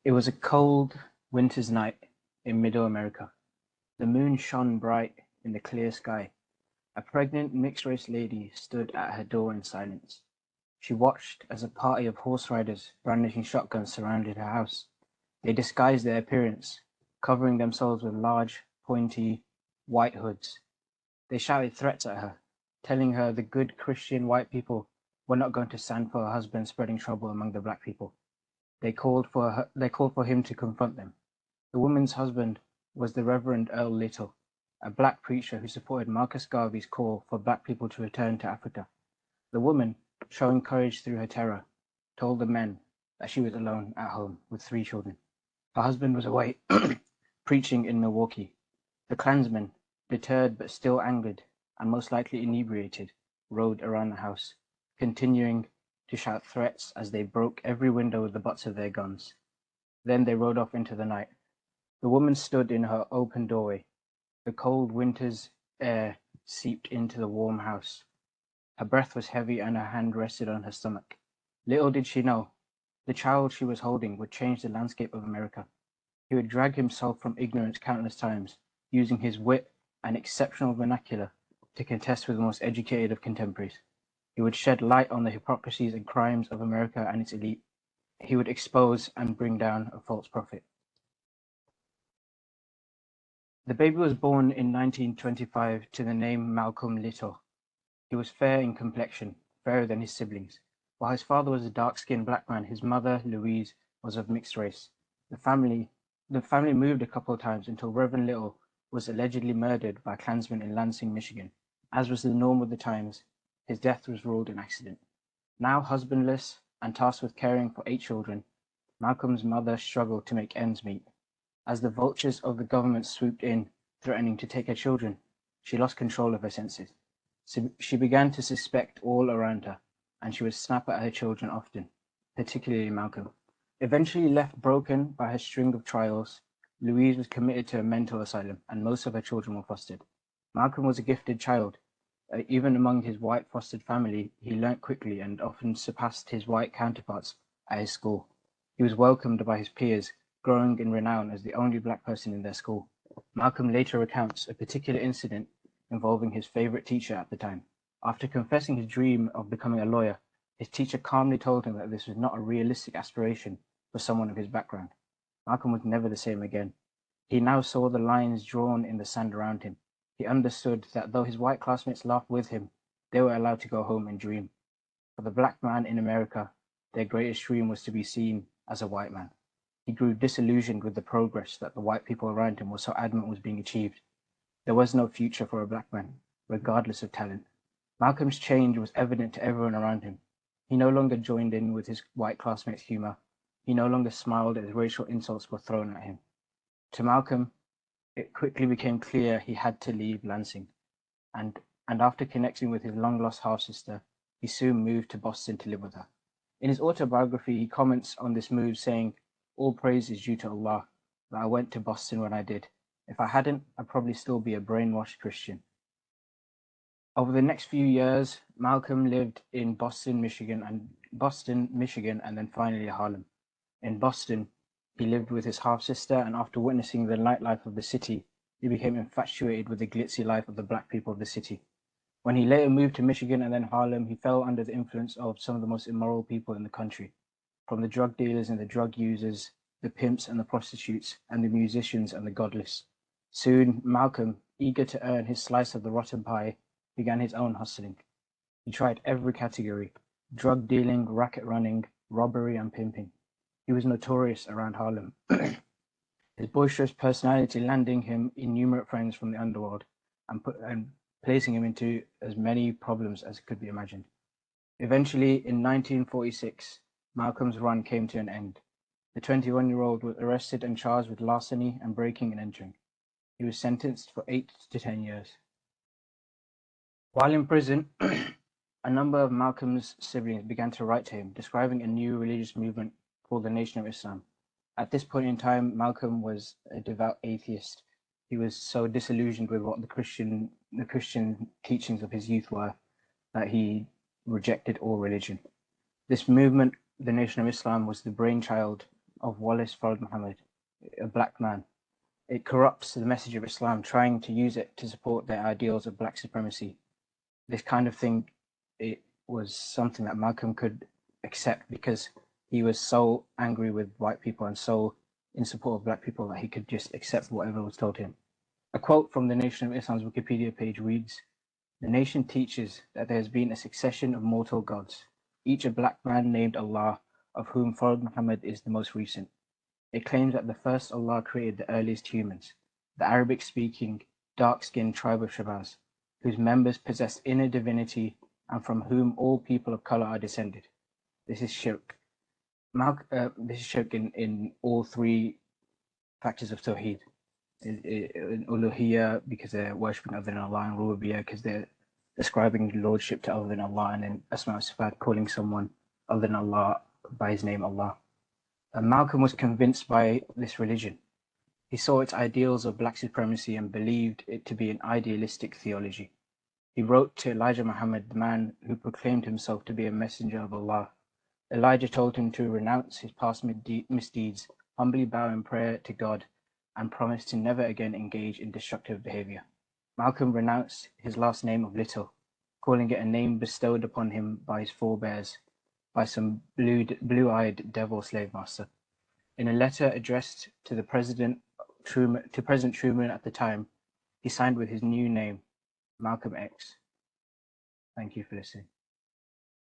It was a cold winter's night in Middle America. The moon shone bright in the clear sky. A pregnant mixed-race lady stood at her door in silence. She watched as a party of horse riders brandishing shotguns surrounded her house. They disguised their appearance, covering themselves with large, pointy, white hoods. They shouted threats at her, telling her the good Christian white people were not going to stand for her husband spreading trouble among the black people. They called for him to confront them. The woman's husband was the Reverend Earl Little, a black preacher who supported Marcus Garvey's call for black people to return to Africa. The woman, showing courage through her terror, told the men that she was alone at home with 3 children. Her husband was away preaching in Milwaukee. The Klansmen, deterred but still angered and most likely inebriated, rode around the house, continuing to shout threats as they broke every window with the butts of their guns. Then they rode off into the night. The woman stood in her open doorway. The cold winter's air seeped into the warm house. Her breath was heavy and her hand rested on her stomach. Little did she know, the child she was holding would change the landscape of America. He would drag himself from ignorance countless times, using his wit and exceptional vernacular to contest with the most educated of contemporaries. He would shed light on the hypocrisies and crimes of America and its elite. He would expose and bring down a false prophet. The baby was born in 1925 to the name Malcolm Little. He was fair in complexion, fairer than his siblings. While his father was a dark-skinned black man, his mother, Louise, was of mixed race. The family moved a couple of times until Reverend Little was allegedly murdered by Klansmen in Lansing, Michigan. As was the norm of the times, his death was ruled an accident. Now husbandless and tasked with caring for 8 children, Malcolm's mother struggled to make ends meet. As the vultures of the government swooped in, threatening to take her children, she lost control of her senses. She began to suspect all around her, and she would snap at her children often, particularly Malcolm. Eventually left broken by her string of trials, Louise was committed to a mental asylum, and most of her children were fostered. Malcolm was a gifted child. Even among his white fostered family, he learnt quickly and often surpassed his white counterparts at his school. He was welcomed by his peers, growing in renown as the only black person in their school. Malcolm later recounts a particular incident involving his favorite teacher at the time. After confessing his dream of becoming a lawyer, his teacher calmly told him that this was not a realistic aspiration for someone of his background. Malcolm was never the same again. He now saw the lines drawn in the sand around him. He understood that though his white classmates laughed with him, they were allowed to go home and dream. For the black man in America, their greatest dream was to be seen as a white man. He grew disillusioned with the progress that the white people around him were so adamant was being achieved. There was no future for a black man, regardless of talent. Malcolm's change was evident to everyone around him. He no longer joined in with his white classmates' humor. He no longer smiled as racial insults were thrown at him. To Malcolm, it quickly became clear he had to leave Lansing, and after connecting with his long-lost half-sister, he soon moved to Boston to live with her. In his autobiography, he comments on this move saying, "All praise is due to Allah, that I went to Boston when I did. If I hadn't, I'd probably still be a brainwashed Christian." Over the next few years, Malcolm lived in Boston, Michigan, and then finally Harlem. In Boston, he lived with his half-sister, and after witnessing the nightlife of the city, he became infatuated with the glitzy life of the black people of the city. When he later moved to Michigan and then Harlem, he fell under the influence of some of the most immoral people in the country, from the drug dealers and the drug users, the pimps and the prostitutes, and the musicians and the godless. Soon, Malcolm, eager to earn his slice of the rotten pie, began his own hustling. He tried every category: drug dealing, racket running, robbery, and pimping. He was notorious around Harlem, his boisterous personality landing him innumerable friends from the underworld and placing him into as many problems as could be imagined. Eventually, in 1946, Malcolm's run came to an end. The 21-year-old was arrested and charged with larceny and breaking and entering. He was sentenced for 8 to 10 years. While in prison, a number of Malcolm's siblings began to write to him, describing a new religious movement called the Nation of Islam. At this point in time, Malcolm was a devout atheist. He was so disillusioned with what the Christian teachings of his youth were that he rejected all religion. This movement, the Nation of Islam, was the brainchild of Wallace Fard Muhammad, a black man. It corrupts the message of Islam, trying to use it to support their ideals of black supremacy. This kind of thing, it was something that Malcolm could accept because he was so angry with white people and so in support of black people that he could just accept whatever was told him. A quote from the Nation of Islam's Wikipedia page reads, "The nation teaches that there has been a succession of mortal gods, each a black man named Allah, of whom Fard Muhammad is the most recent. It claims that the first Allah created the earliest humans, the Arabic-speaking, dark-skinned tribe of Shabazz, whose members possess inner divinity and from whom all people of color are descended. This is shirk. This is shirk in all three factors of Tawheed. In Uluhiyya, because they're worshipping other than Allah, and Rububiyyah, because they're ascribing lordship to other than Allah, and then Asma wa Sifat, calling someone other than Allah by his name Allah. Malcolm was convinced by this religion. He saw its ideals of black supremacy and believed it to be an idealistic theology. He wrote to Elijah Muhammad, the man who proclaimed himself to be a messenger of Allah. Elijah told him to renounce his past misdeeds, humbly bow in prayer to God, and promise to never again engage in destructive behavior. Malcolm renounced his last name of Little, calling it a name bestowed upon him by his forebears, by some blue-eyed devil slave master. In a letter addressed to President Truman at the time, he signed with his new name, Malcolm X. Thank you for listening.